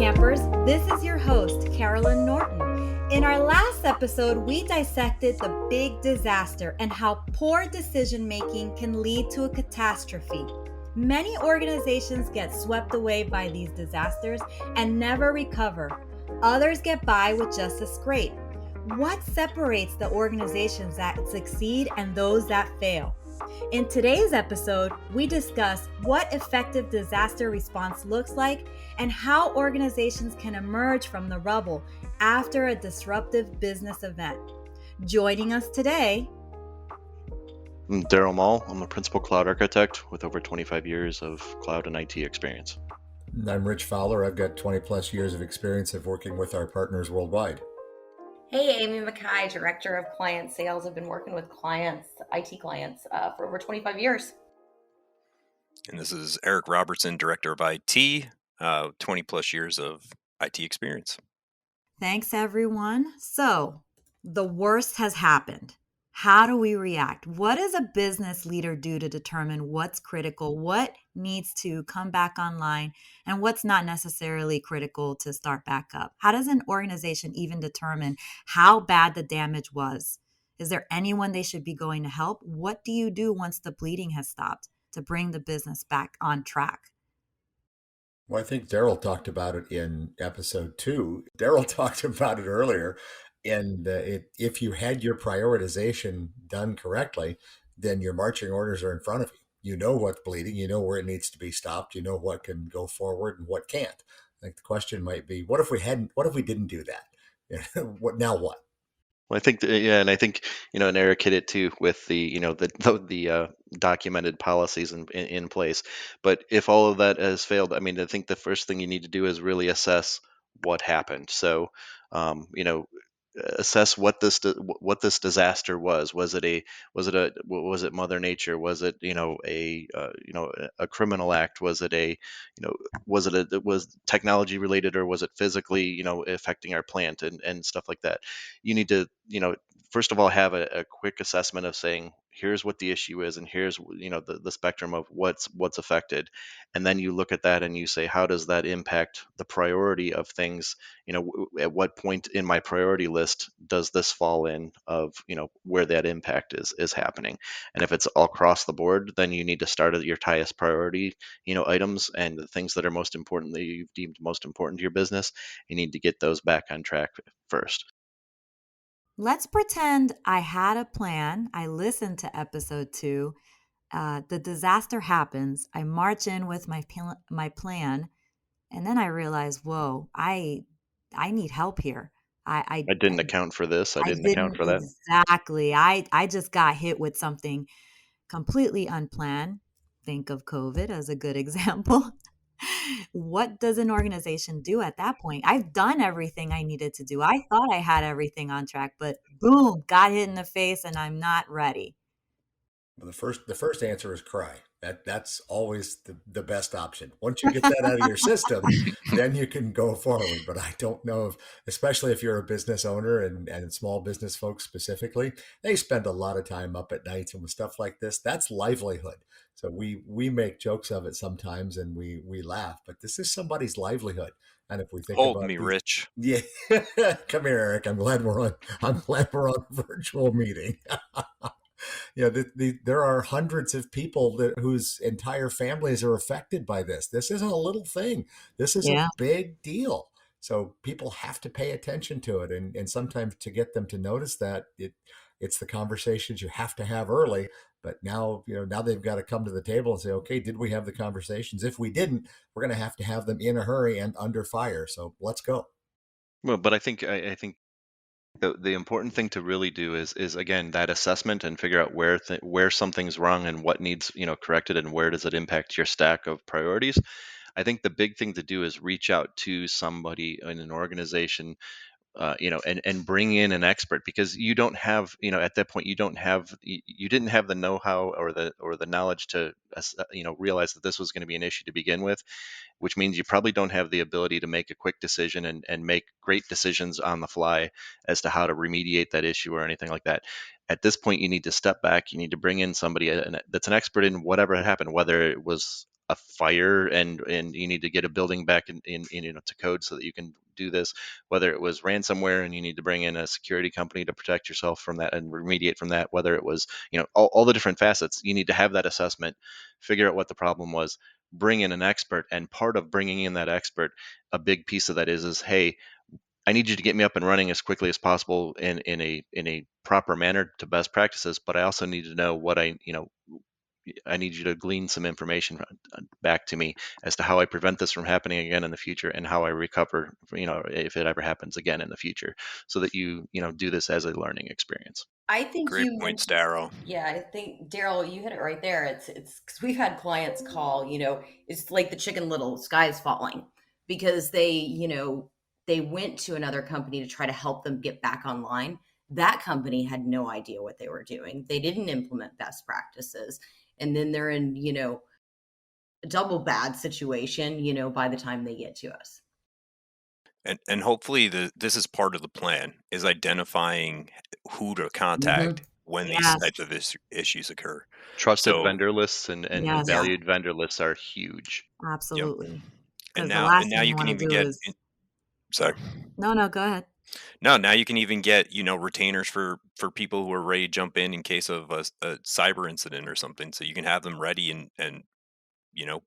campers. This is your host, Carolyn Norton. In our last episode, we dissected the big disaster and how poor decision making can lead to a catastrophe. Many organizations get swept away by these disasters and never recover. Others get by with just a scrape. What separates the organizations that succeed and those that fail? In today's episode, we discuss what effective disaster response looks like and how organizations can emerge from the rubble after a disruptive business event. Joining us today, I'm Daryl Mall. I'm a principal cloud architect with over 25 years of cloud and IT experience. I'm Rich Fowler. I've got 20 plus years of experience of working with our partners worldwide. Hey, Amy Mackay, Director of Client Sales. I've been working with clients, IT clients, for over 25 years. And this is Eric Robertson, Director of IT, 20 plus years of IT experience. Thanks, everyone. So, the worst has happened. How do we react? What does a business leader do to determine what's critical, what needs to come back online, and what's not necessarily critical to start back up? How does an organization even determine how bad the damage was? Is there anyone they should be going to help? What do you do once the bleeding has stopped to bring the business back on track? Well, I think Daryl talked about it in episode 2. Daryl talked about it earlier. And if you had your prioritization done correctly, then your marching orders are in front of you. You know what's bleeding. You know where it needs to be stopped. You know what can go forward and what can't. I think the question might be, what if we didn't do that? Now what? Well, I think, and I think, and Eric hit it too with the documented policies in place. But if all of that has failed, I mean, I think the first thing you need to do is really assess what happened. So, assess what this disaster was. Was it Mother Nature? Was it a criminal act? Was it was technology related, or was it physically affecting our plant and stuff like that? You need to first of all have a quick assessment of saying, here's what the issue is, and here's the spectrum of what's affected, and then you look at that and you say, how does that impact the priority of things? At what point in my priority list does this fall in of where that impact is happening? And if it's all across the board, then you need to start at your highest priority items, and the things that are most important, that you've deemed most important to your business, you need to get those back on track first. Let's pretend I had a plan. I listened to episode 2. The disaster happens. I march in with my plan, and then I realize, whoa, I need help here. I didn't account for this. I didn't account for that. Exactly. I just got hit with something completely unplanned. Think of COVID as a good example. What does an organization do at that point? I've done everything I needed to do. I thought I had everything on track, but boom, got hit in the face and I'm not ready. Well, the first answer is cry. That's always the best option. Once you get that out of your system, then you can go forward. But I don't know if, especially if you're a business owner and small business folks specifically, they spend a lot of time up at nights and with stuff like this. That's livelihood. So we make jokes of it sometimes and we laugh, but this is somebody's livelihood. And if we think Hold about me, Rich. Yeah, come here, Eric. I'm glad we're on a virtual meeting. There are hundreds of people whose entire families are affected by this. This isn't a little thing. This is a big deal. So people have to pay attention to it. And sometimes to get them to notice that, it's the conversations you have to have early. But now they've got to come to the table and say, okay, did we have the conversations? If we didn't, we're going to have them in a hurry and under fire. So let's go. Well, but I think the important thing to really do is again that assessment and figure out where something's wrong and what needs corrected and where does it impact your stack of priorities. I think the big thing to do is reach out to somebody in an organization, and bring in an expert, because you don't have, at that point, you didn't have the know-how or the knowledge to, realize that this was going to be an issue to begin with, which means you probably don't have the ability to make a quick decision and make great decisions on the fly as to how to remediate that issue or anything like that. At this point, you need to step back. You need to bring in somebody that's an expert in whatever had happened, whether it was a fire and you need to get a building back in to code so that you can do this, whether it was ransomware and you need to bring in a security company to protect yourself from that and remediate from that, whether it was, all the different facets, you need to have that assessment, figure out what the problem was, bring in an expert. And part of bringing in that expert, a big piece of that is, hey, I need you to get me up and running as quickly as possible in a proper manner to best practices, but I also need to know what I need you to glean some information back to me as to how I prevent this from happening again in the future and how I recover, if it ever happens again in the future, so that you do this as a learning experience. I think Great you points, mentioned, Darryl. yeah, I think Daryl, you hit it right there. It's because we've had clients call, it's like the Chicken Little, sky is falling, because they went to another company to try to help them get back online. That company had no idea what they were doing. They didn't implement best practices. And then they're in, a double bad situation, by the time they get to us. And hopefully this is part of the plan, is identifying who to contact when these Yes. types of issues occur. Trusted So, vendor lists and Yes. valued vendor lists are huge. Absolutely. and Because the now last and now thing you you can want to even do get is sorry. no, go ahead. No, now you can even get, retainers for people who are ready to jump in case of a cyber incident or something. So you can have them ready and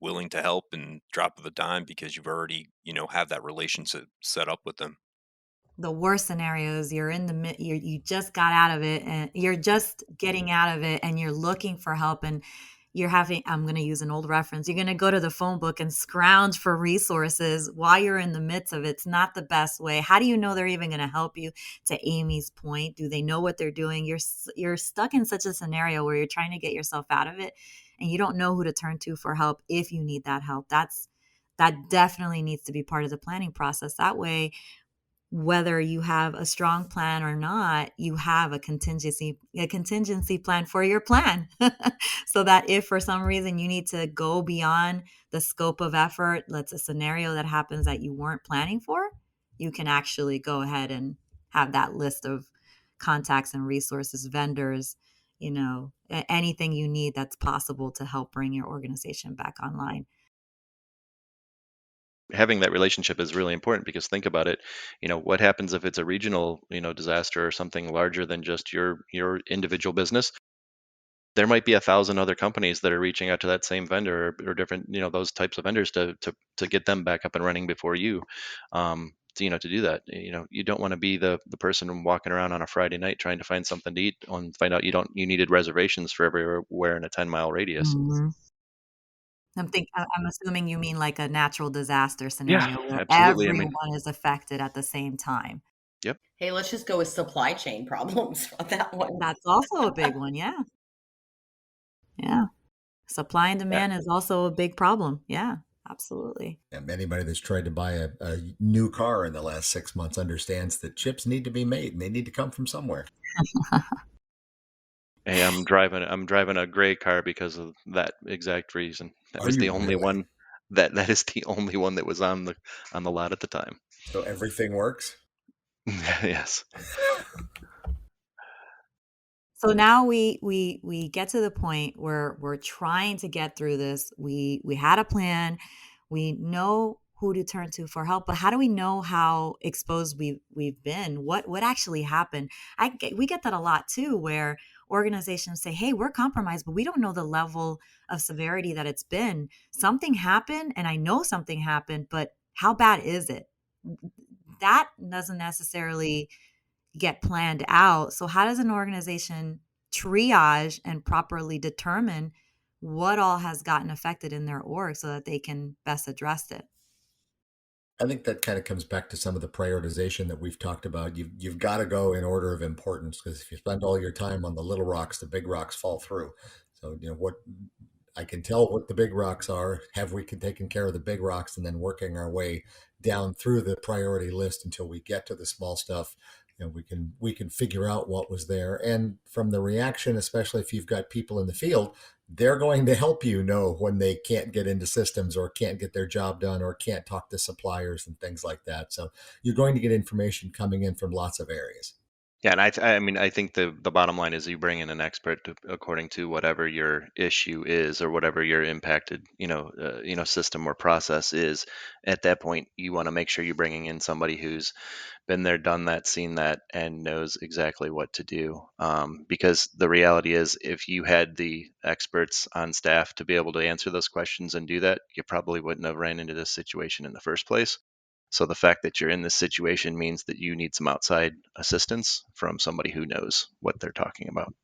willing to help and drop of a dime because you've already, have that relationship set up with them. The worst scenario is you're in the you just got out of it and you're just getting out of it and you're looking for help and you're having, I'm going to use an old reference, you're going to go to the phone book and scrounge for resources while you're in the midst of it. It's not the best way. How do you know they're even going to help you? To Amy's point, do they know what they're doing? You're stuck in such a scenario where you're trying to get yourself out of it and you don't know who to turn to for help if you need that help. That definitely needs to be part of the planning process. That way, whether you have a strong plan or not, you have a contingency plan for your plan. So that if for some reason you need to go beyond the scope of effort, let's a scenario that happens that you weren't planning for, you can actually go ahead and have that list of contacts and resources, vendors, anything you need that's possible to help bring your organization back online. Having that relationship is really important because think about it, what happens if it's a regional, disaster or something larger than just your individual business? There might be 1,000 other companies that are reaching out to that same vendor or different, those types of vendors to get them back up and running before you. To do that, you don't want to be the person walking around on a Friday night trying to find something to eat and find out you needed reservations for everywhere in a 10-mile radius. Mm-hmm. I'm assuming you mean like a natural disaster Yeah, scenario where absolutely. I mean, everyone is affected at the same time. yep. Hey, let's just go with supply chain problems on that one. That's also a big one. Yeah. Yeah. Supply and demand is also a big problem. Yeah, absolutely. And anybody that's tried to buy a new car in the last 6 months understands that chips need to be made and they need to come from somewhere. Hey, I'm driving a gray car because of that exact reason. That Are was you the only really? one that is the only one that was on the lot at the time. So everything works? Yes. So now we get to the point where we're trying to get through this. We had a plan. We know who to turn to for help, but how do we know how exposed we've been? What actually happened? We get that a lot too, where organizations say, "Hey, we're compromised, but we don't know the level of severity that it's been. Something happened, and I know something happened, but how bad is it?" That doesn't necessarily get planned out. So how does an organization triage and properly determine what all has gotten affected in their org so that they can best address it? I think that kind of comes back to some of the prioritization that we've talked about. You've got to go in order of importance, because if you spend all your time on the little rocks, the big rocks fall through. So, what I can tell what the big rocks are, have we taken care of the big rocks, and then working our way down through the priority list until we get to the small stuff. We can figure out what was there. And from the reaction, especially if you've got people in the field, they're going to help you know when they can't get into systems or can't get their job done or can't talk to suppliers and things like that. So you're going to get information coming in from lots of areas. Yeah, and I mean, I think the bottom line is you bring in an expert according to whatever your issue is or whatever your impacted, system or process is. At that point, you want to make sure you're bringing in somebody who's been there, done that, seen that, and knows exactly what to do. Because the reality is, if you had the experts on staff to be able to answer those questions and do that, you probably wouldn't have ran into this situation in the first place. So the fact that you're in this situation means that you need some outside assistance from somebody who knows what they're talking about.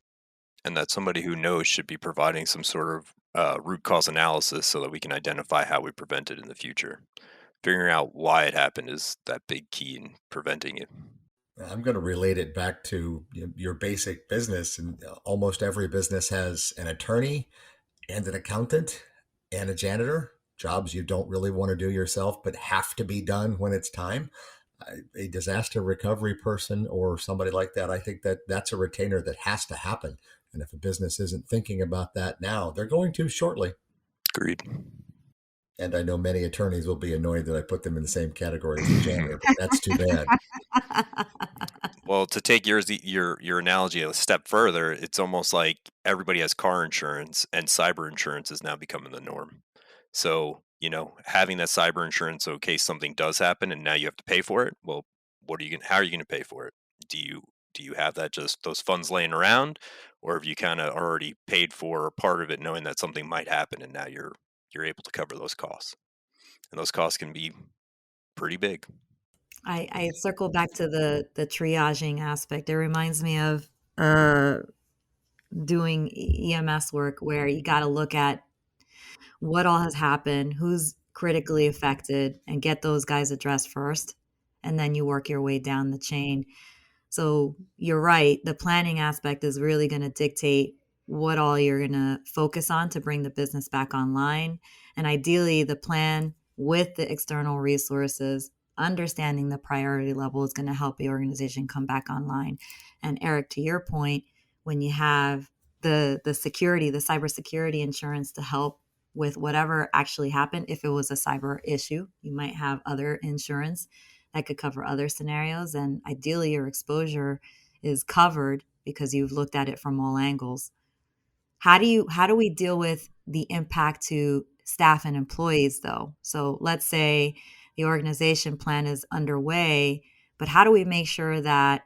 And that somebody who knows should be providing some sort of root cause analysis so that we can identify how we prevent it in the future. Figuring out why it happened is that big key in preventing it. I'm going to relate it back to your basic business, and almost every business has an attorney and an accountant and a janitor, jobs you don't really want to do yourself but have to be done when it's time. A disaster recovery person or somebody like that, I think that that's a retainer that has to happen. And if a business isn't thinking about that now, they're going to shortly. Agreed. And I know many attorneys will be annoyed that I put them in the same category as a janitor, but that's too bad. Well, to take your analogy a step further, it's almost like everybody has car insurance and cyber insurance is now becoming the norm. So, having that cyber insurance so in case something does happen and now you have to pay for it, well, how are you going to pay for it? Do you have that just those funds laying around, or have you kind of already paid for part of it knowing that something might happen and now you're able to cover those costs? And those costs can be pretty big. I circle back to the triaging aspect. It reminds me of uh, doing EMS work where you got to look at what all has happened, who's critically affected, and get those guys addressed first. And then you work your way down the chain. So you're right. The planning aspect is really going to dictate what all you're going to focus on to bring the business back online. And ideally, the plan with the external resources, understanding the priority level is going to help the organization come back online. And Eric, to your point, when you have the security, the cybersecurity insurance to help with whatever actually happened, if it was a cyber issue, you might have other insurance that could cover other scenarios. And ideally, your exposure is covered because you've looked at it from all angles. How do we deal with the impact to staff and employees though? So let's say the organization plan is underway, but how do we make sure that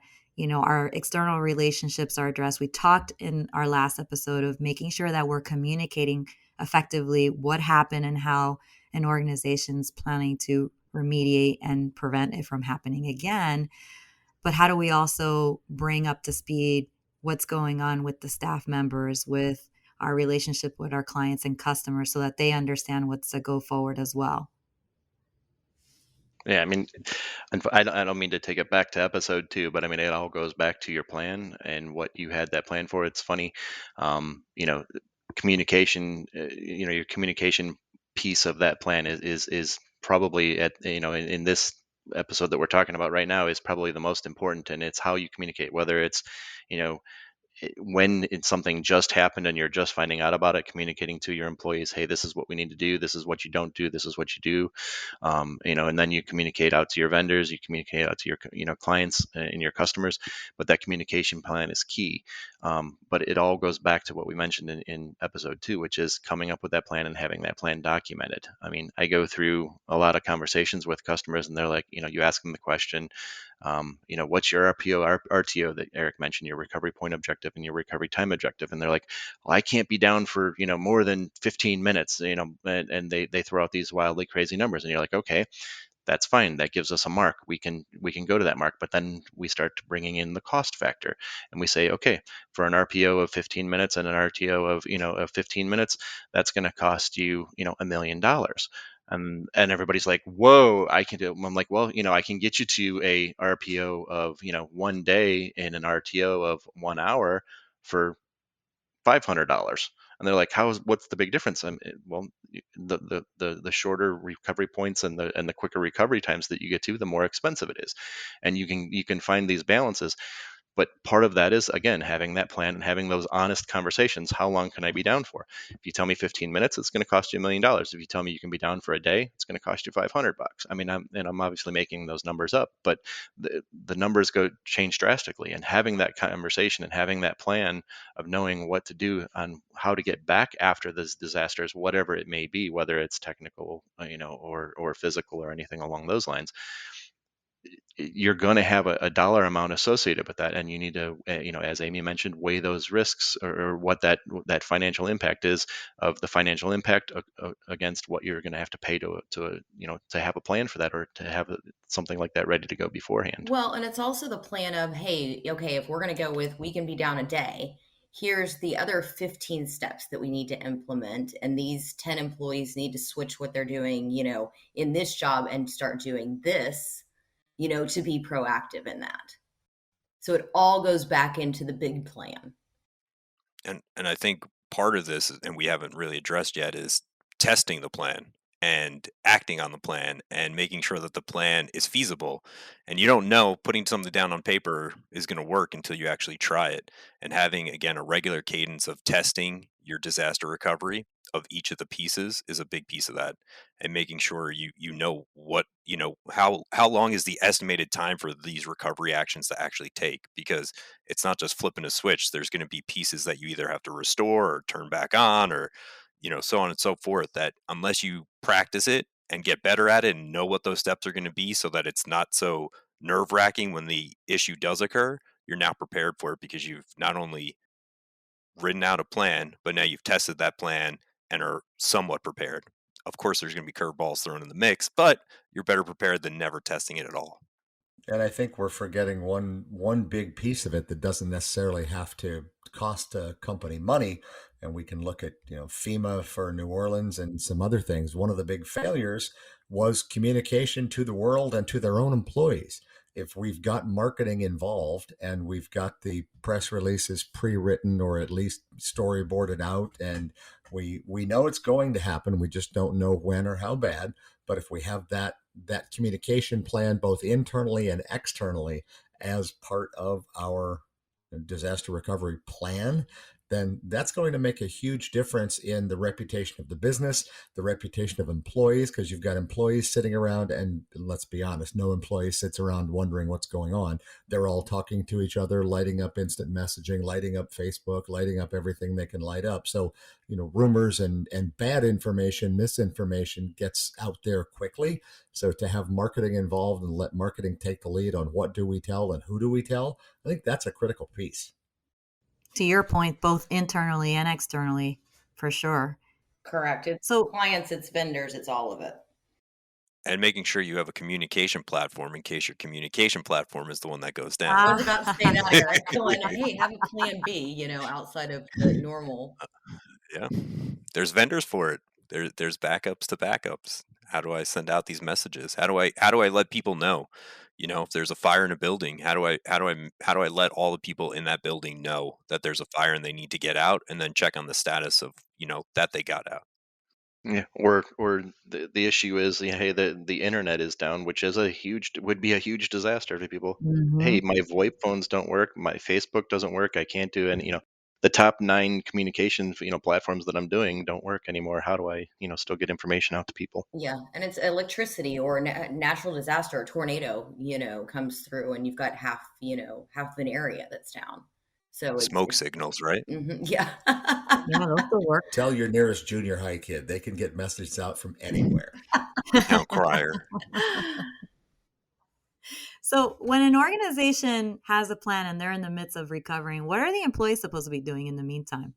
our external relationships are addressed? We talked in our last episode of making sure that we're communicating effectively what happened and how an organization's planning to remediate and prevent it from happening again. But how do we also bring up to speed what's going on with the staff members, with our relationship with our clients and customers so that they understand what's to go forward as well? Yeah, I mean, and I don't mean to take it back to episode 2, but I mean, it all goes back to your plan and what you had that plan for. It's funny, um, you know, communication, your communication piece of that plan is probably in this episode that we're talking about right now is probably the most important, and it's how you communicate, whether it's, you know, when it's something just happened and you're just finding out about it, communicating to your employees, hey, this is what we need to do, this is what you don't do, this is what you do, and then you communicate out to your vendors, you communicate out to your clients and your customers. But that communication plan is key. But it all goes back to what we mentioned in episode 2, which is coming up with that plan and having that plan documented. I mean, I go through a lot of conversations with customers and they're like, you ask them the question, what's your RPO, RTO that Eric mentioned, your recovery point objective and your recovery time objective? And they're like, well, I can't be down for, more than 15 minutes, and they throw out these wildly crazy numbers. And you're like, okay, that's fine. That gives us a mark. We can go to that mark. But then we start bringing in the cost factor, and we say, okay, for an RPO of 15 minutes and an RTO of 15 minutes, that's going to cost you, $1 million. And everybody's like, whoa, I can do. I'm like, well, I can get you to a RPO of 1 day and an RTO of 1 hour for $500. And they're like, what's the big difference? Well, the shorter recovery points and the quicker recovery times that you get to, the more expensive it is. And you can find these balances. But part of that is, again, having that plan and having those honest conversations. How long can I be down for? If you tell me 15 minutes, it's going to cost you $1 million. If you tell me you can be down for a day, it's going to cost you $500. I mean, I'm obviously making those numbers up, but the numbers change drastically. And having that conversation and having that plan of knowing what to do on how to get back after these disasters, whatever it may be, whether it's technical, or physical or anything along those lines, you're going to have a dollar amount associated with that, and you need to, as Amy mentioned, weigh those risks, or what that financial impact is, of the financial impact against what you're going to have to pay to have a plan for that, or to have something like that ready to go beforehand. Well, and it's also the plan of, hey, okay, if we're going to go with we can be down a day, here's the other 15 steps that we need to implement. And these 10 employees need to switch what they're doing, in this job and start doing this, to be proactive in that. So it all goes back into the big plan. And I think part of this, and we haven't really addressed yet, is testing the plan and acting on the plan and making sure that the plan is feasible. And you don't know, putting something down on paper is going to work until you actually try it. And having, again, a regular cadence of testing your disaster recovery of each of the pieces is a big piece of that. And making sure you know what, how long is the estimated time for these recovery actions to actually take, because it's not just flipping a switch. There's going to be pieces that you either have to restore or turn back on, or so on and so forth, that unless you practice it and get better at it and know what those steps are going to be, so that it's not so nerve-wracking when the issue does occur, you're now prepared for it, because you've not only written out a plan, but now you've tested that plan and are somewhat prepared. Of course, there's going to be curveballs thrown in the mix, but you're better prepared than never testing it at all. And I think we're forgetting one big piece of it that doesn't necessarily have to cost a company money. And we can look at FEMA for New Orleans and some other things. One of the big failures was communication to the world and to their own employees. If we've got marketing involved and we've got the press releases pre-written or at least storyboarded out, and we know it's going to happen, we just don't know when or how bad. But if we have that communication plan, both internally and externally, as part of our disaster recovery plan, then that's going to make a huge difference in the reputation of the business, the reputation of employees, because you've got employees sitting around, and let's be honest, no employee sits around wondering what's going on. They're all talking to each other, lighting up instant messaging, lighting up Facebook, lighting up everything they can light up. So, rumors and bad information, misinformation gets out there quickly. So to have marketing involved and let marketing take the lead on what do we tell and who do we tell, I think that's a critical piece. To your point, both internally and externally, for sure. Correct. It's clients, it's vendors, it's all of it. And making sure you have a communication platform in case your communication platform is the one that goes down. I was about to say that, Eric. Hey, have a plan B, outside of the normal. Yeah. There's vendors for it. There's backups to backups. How do I send out these messages? How do I let people know? If there's a fire in a building, how do I let all the people in that building know that there's a fire and they need to get out, and then check on the status of, that they got out. Yeah, or the issue is, hey, the internet is down, which is would be a huge disaster to people. Mm-hmm. Hey, my VoIP phones don't work, my Facebook doesn't work, I can't do any, the top 9 communication platforms that I'm doing don't work anymore. How do I still get information out to people? Yeah, and it's electricity or natural disaster, a tornado, comes through, and you've got half of an area that's down. So smoke signals, right? Mm-hmm, yeah. Yeah, those will work. Tell your nearest junior high kid they can get messages out from anywhere. Town crier. So when an organization has a plan and they're in the midst of recovering, what are the employees supposed to be doing in the meantime?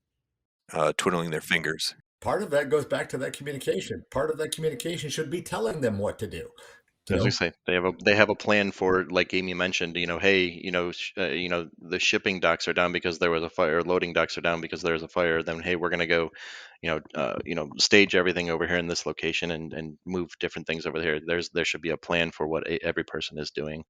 Twiddling their fingers. Part of that goes back to that communication. Part of that communication should be telling them what to do. As I say, they have a plan for, like Amy mentioned, hey, the shipping docks are down because there was a fire, loading docks are down because there's a fire. Then, hey, we're going to go, stage everything over here in this location and move different things over here. There should be a plan for what every person is doing.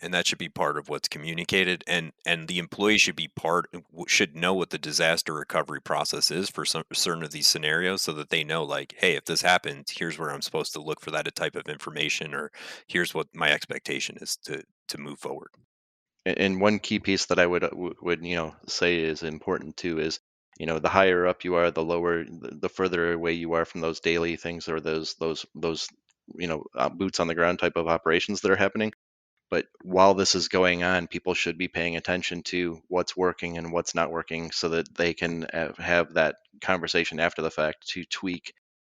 And that should be part of what's communicated, and the employee should know what the disaster recovery process is for certain of these scenarios, so that they know, like, hey, if this happens, here's where I'm supposed to look for that type of information, or here's what my expectation is to move forward. And one key piece that I would say is important too is, the higher up you are, the lower, the further away you are from those daily things, or those boots on the ground type of operations that are happening. But while this is going on, people should be paying attention to what's working and what's not working, so that they can have that conversation after the fact to tweak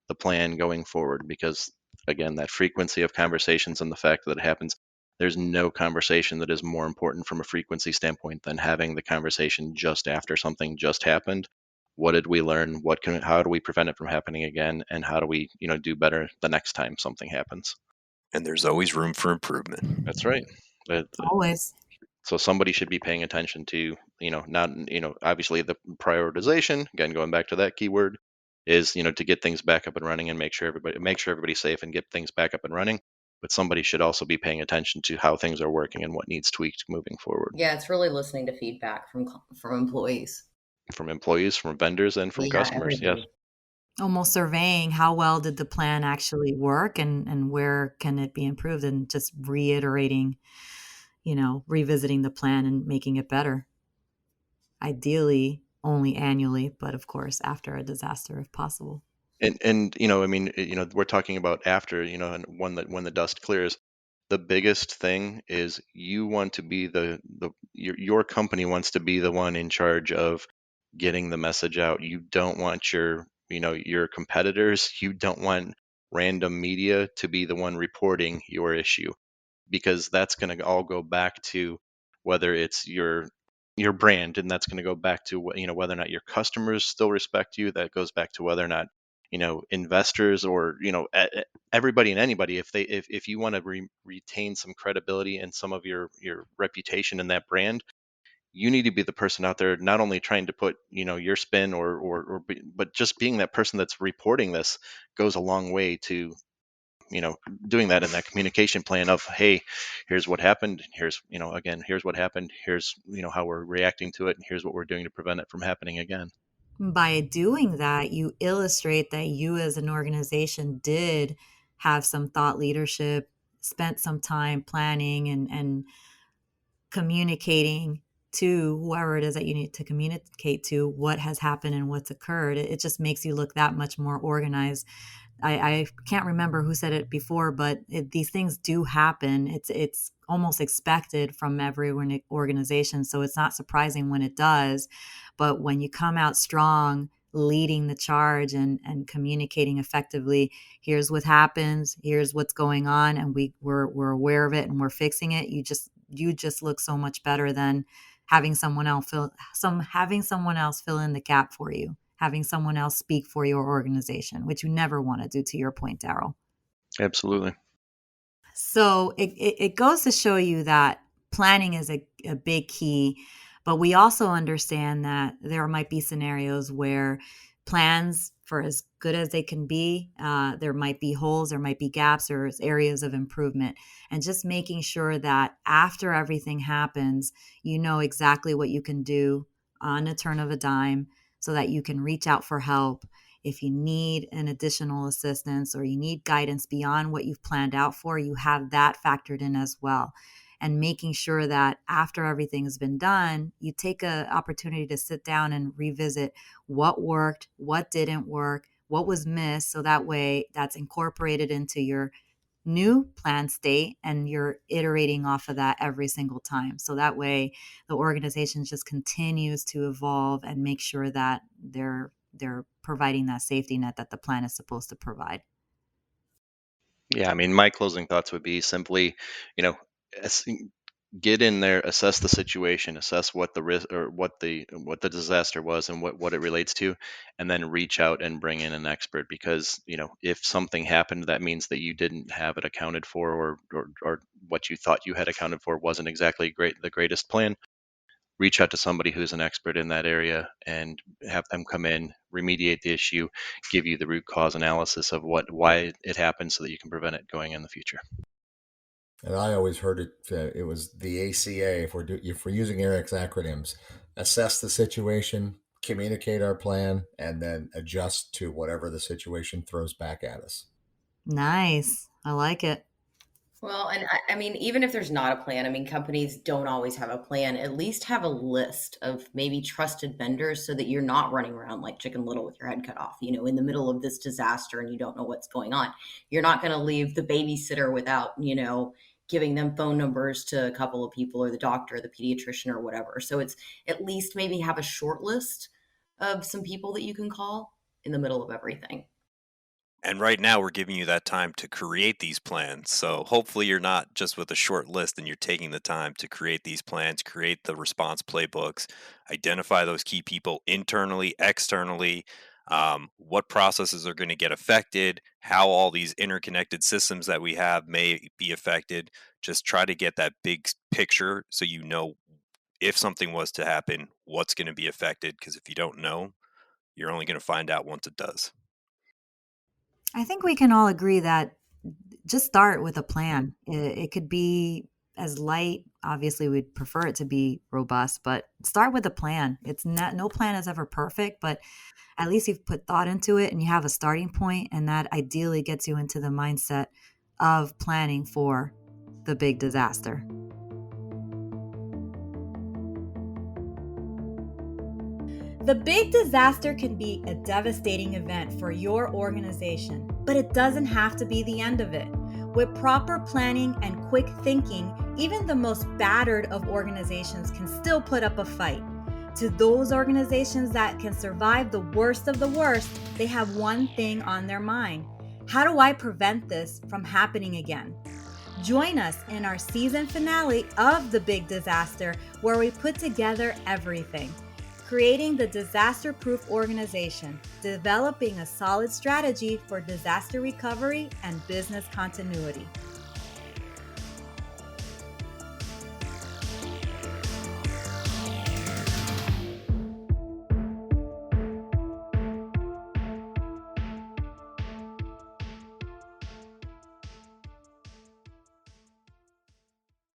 the plan going forward. Because again, that frequency of conversations and the fact that it happens, there's no conversation that is more important from a frequency standpoint than having the conversation just after something just happened. What did we learn? How do we prevent it from happening again? And how do we, do better the next time something happens? And there's always room for improvement. That's right. Always. So somebody should be paying attention to, not, obviously the prioritization, again, going back to that keyword, is, to get things back up and running and make sure everybody's safe and get things back up and running. But somebody should also be paying attention to how things are working and what needs tweaked moving forward. Yeah, it's really listening to feedback from employees, From vendors, and from customers. Yes. everybody. Almost surveying how well did the plan actually work, and where can it be improved, and just reiterating, revisiting the plan and making it better. Ideally, only annually, but of course, after a disaster if possible. And I mean, we're talking about after, and when the dust clears. The biggest thing is you want to be your company wants to be the one in charge of getting the message out. You don't want your competitors, you don't want random media to be the one reporting your issue, because that's going to all go back to whether it's your brand, and that's going to go back to whether or not your customers still respect you. That goes back to whether or not investors, or everybody and anybody, if you want to retain some credibility and some of your reputation in that brand, you need to be the person out there not only trying to put your spin, but just being that person that's reporting this goes a long way to doing that in that communication plan of, hey, here's what happened, here's again, here's what happened, here's how we're reacting to it, and here's what we're doing to prevent it from happening again. By doing that, you illustrate that you as an organization did have some thought leadership, spent some time planning and communicating to whoever it is that you need to communicate to what has happened and what's occurred. It just makes you look that much more organized. I can't remember who said it before, but these things do happen. It's almost expected from every organization, so it's not surprising when it does. But when you come out strong, leading the charge and communicating effectively, here's what happens, here's what's going on, and we're aware of it and we're fixing it. You just look so much better than having someone else fill in the gap for you, having someone else speak for your organization, which you never want to do, to your point, Daryl. Absolutely. So it goes to show you that planning is a big key, but we also understand that there might be scenarios where plans, for as good as they can be, there might be holes, there might be gaps, or areas of improvement. And just making sure that after everything happens, you know exactly what you can do on a turn of a dime, so that you can reach out for help if you need an additional assistance or you need guidance beyond what you've planned out for. You have that factored in as well. And making sure that after everything has been done, you take an opportunity to sit down and revisit what worked, what didn't work, what was missed. So that way that's incorporated into your new plan state, and you're iterating off of that every single time. So that way the organization just continues to evolve and make sure that they're providing that safety net that the plan is supposed to provide. Yeah, I mean, my closing thoughts would be simply, as- get in there, assess the situation, assess what the risk, or what the disaster was, and what it relates to, and then reach out and bring in an expert. Because if something happened, that means that you didn't have it accounted for, or what you thought you had accounted for wasn't exactly the greatest plan. Reach out to somebody who's an expert in that area and have them come in, remediate the issue, give you the root cause analysis of why it happened, so that you can prevent it going in the future. And I always heard it. It was the ACA. If we're using Eric's acronyms, assess the situation, communicate our plan, and then adjust to whatever the situation throws back at us. Nice. I like it. Well, and I mean, even if there's not a plan, I mean, companies don't always have a plan. At least have a list of maybe trusted vendors so that you're not running around like Chicken Little with your head cut off, in the middle of this disaster and you don't know what's going on. You're not going to leave the babysitter without, giving them phone numbers to a couple of people or the doctor, the pediatrician or whatever. So it's at least maybe have a short list of some people that you can call in the middle of everything. And right now, we're giving you that time to create these plans. So hopefully, you're not just with a short list and you're taking the time to create these plans, create the response playbooks, identify those key people internally, externally, what processes are going to get affected, how all these interconnected systems that we have may be affected. Just try to get that big picture so you know if something was to happen, what's going to be affected. Because if you don't know, you're only going to find out once it does. I think we can all agree that just start with a plan. It could be as light. Obviously, we'd prefer it to be robust, but start with a plan. It's not, no plan is ever perfect, but at least you've put thought into it and you have a starting point, and that ideally gets you into the mindset of planning for the big disaster. The big disaster can be a devastating event for your organization, but it doesn't have to be the end of it. With proper planning and quick thinking, even the most battered of organizations can still put up a fight. To those organizations that can survive the worst of the worst, they have one thing on their mind. How do I prevent this from happening again? Join us in our season finale of The Big Disaster, where we put together everything. Creating the disaster-proof organization, developing a solid strategy for disaster recovery and business continuity.